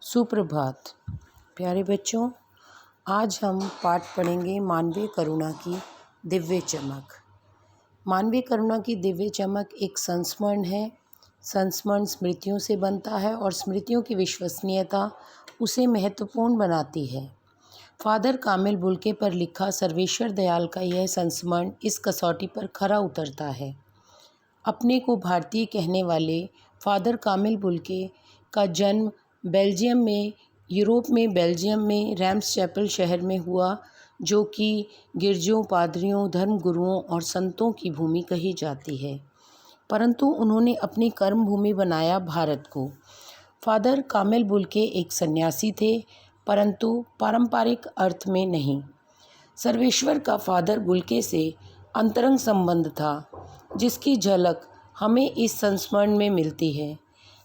सुप्रभात प्यारे बच्चों, आज हम पाठ पढ़ेंगे मानवीय करुणा की दिव्य चमक। मानवीय करुणा की दिव्य चमक एक संस्मरण है। संस्मरण स्मृतियों से बनता है और स्मृतियों की विश्वसनीयता उसे महत्वपूर्ण बनाती है। फादर कामिल बुल्के पर लिखा सर्वेश्वर दयाल का यह संस्मरण इस कसौटी पर खरा उतरता है। अपने को भारतीय कहने वाले फादर कामिल बुल्के का जन्म यूरोप में बेल्जियम में रैम्स चैपल शहर में हुआ, जो कि गिरजों, पादरियों, धर्मगुरुओं और संतों की भूमि कही जाती है, परंतु उन्होंने अपनी कर्म भूमि बनाया भारत को। फादर कामिल बुल्के एक सन्यासी थे, परंतु पारंपरिक अर्थ में नहीं। सर्वेश्वर का फादर बुल्के से अंतरंग संबंध था, जिसकी झलक हमें इस संस्मरण में मिलती है।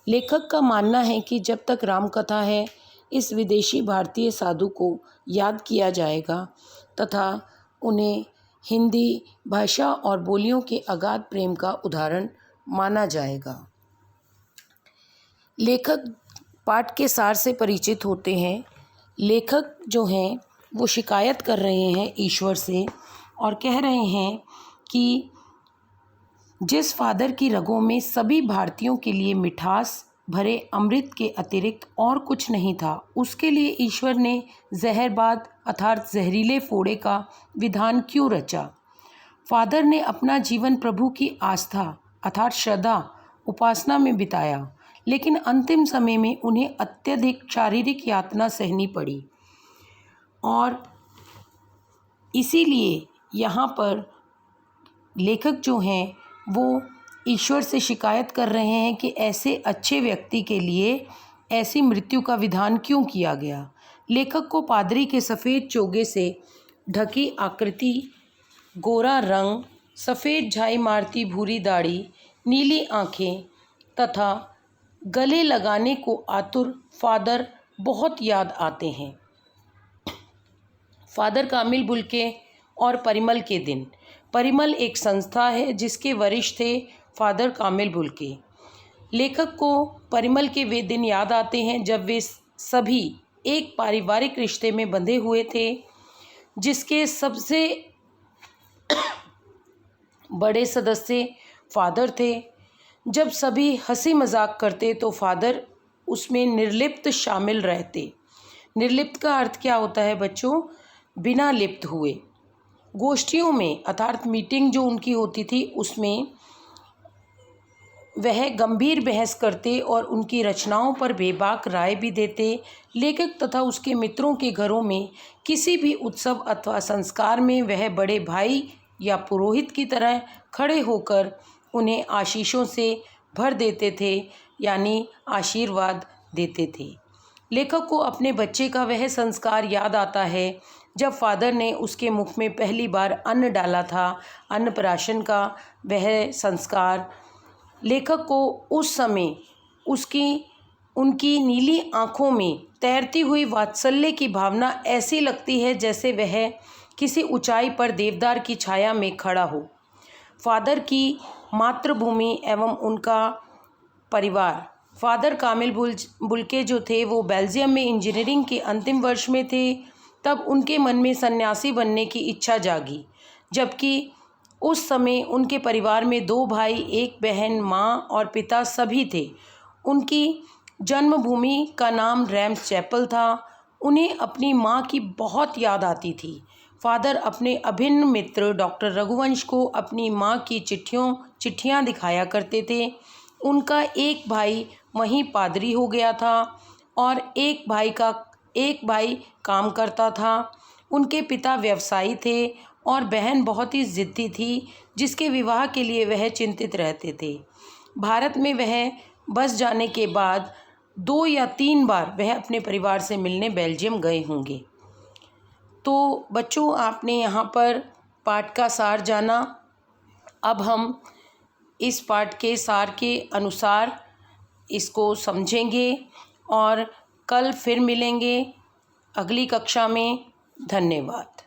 लेखक का मानना है कि जब तक रामकथा है, इस विदेशी भारतीय साधु को याद किया जाएगा तथा उन्हें हिंदी भाषा और बोलियों के अगाध प्रेम का उदाहरण माना जाएगा। लेखक पाठ के सार से परिचित होते हैं। लेखक जो हैं वो शिकायत कर रहे हैं ईश्वर से और कह रहे हैं कि जिस फादर की रगों में सभी भारतीयों के लिए मिठास भरे अमृत के अतिरिक्त और कुछ नहीं था, उसके लिए ईश्वर ने जहरबाद अर्थात जहरीले फोड़े का विधान क्यों रचा। फादर ने अपना जीवन प्रभु की आस्था अर्थात श्रद्धा उपासना में बिताया, लेकिन अंतिम समय में उन्हें अत्यधिक शारीरिक यातना सहनी पड़ी और इसीलिए यहाँ पर लेखक जो हैं वो ईश्वर से शिकायत कर रहे हैं कि ऐसे अच्छे व्यक्ति के लिए ऐसी मृत्यु का विधान क्यों किया गया। लेखक को पादरी के सफ़ेद चोगे से ढकी आकृति, गोरा रंग, सफ़ेद झाई मारती भूरी दाढ़ी, नीली आँखें तथा गले लगाने को आतुर फादर बहुत याद आते हैं। फादर कामिल बुल्के और परिमल के दिन। परिमल एक संस्था है जिसके वरिष्ठ थे फादर कामिल बुल्के। लेखक को परिमल के वे दिन याद आते हैं जब वे सभी एक पारिवारिक रिश्ते में बंधे हुए थे, जिसके सबसे बड़े सदस्य फादर थे। जब सभी हंसी मजाक करते तो फादर उसमें निर्लिप्त शामिल रहते। निर्लिप्त का अर्थ क्या होता है बच्चों? बिना लिप्त हुए। गोष्ठियों में अर्थात मीटिंग जो उनकी होती थी उसमें वह गंभीर बहस करते और उनकी रचनाओं पर बेबाक राय भी देते। लेखक तथा उसके मित्रों के घरों में किसी भी उत्सव अथवा संस्कार में वह बड़े भाई या पुरोहित की तरह खड़े होकर उन्हें आशीषों से भर देते थे, यानी आशीर्वाद देते थे। लेखक को अपने बच्चे का वह संस्कार याद आता है जब फादर ने उसके मुख में पहली बार अन्न डाला था। अन्नप्राशन का वह संस्कार लेखक को उस समय उनकी नीली आँखों में तैरती हुई वात्सल्य की भावना ऐसी लगती है जैसे वह किसी ऊंचाई पर देवदार की छाया में खड़ा हो। फादर की मातृभूमि एवं उनका परिवार। फादर कामिल बुल्के जो थे वो बेल्जियम में इंजीनियरिंग के अंतिम वर्ष में थे। तब उनके मन में सन्यासी बनने की इच्छा जागी, जबकि उस समय उनके परिवार में 2 भाई, 1 बहन, माँ और पिता सभी थे। उनकी जन्मभूमि का नाम रैम्स चैपल था। उन्हें अपनी माँ की बहुत याद आती थी। फादर अपने अभिन्न मित्र डॉक्टर रघुवंश को अपनी माँ की चिट्ठियाँ दिखाया करते थे। उनका एक भाई वहीं पादरी हो गया था और एक भाई काम करता था। उनके पिता व्यवसायी थे और बहन बहुत ही ज़िद्दी थी, जिसके विवाह के लिए वह चिंतित रहते थे। भारत में वह बस जाने के बाद 2 या 3 बार वह अपने परिवार से मिलने बेल्जियम गए होंगे। तो बच्चों, आपने यहाँ पर पाठ का सार जाना। अब हम इस पाठ के सार के अनुसार इसको समझेंगे और कल फिर मिलेंगे अगली कक्षा में। धन्यवाद।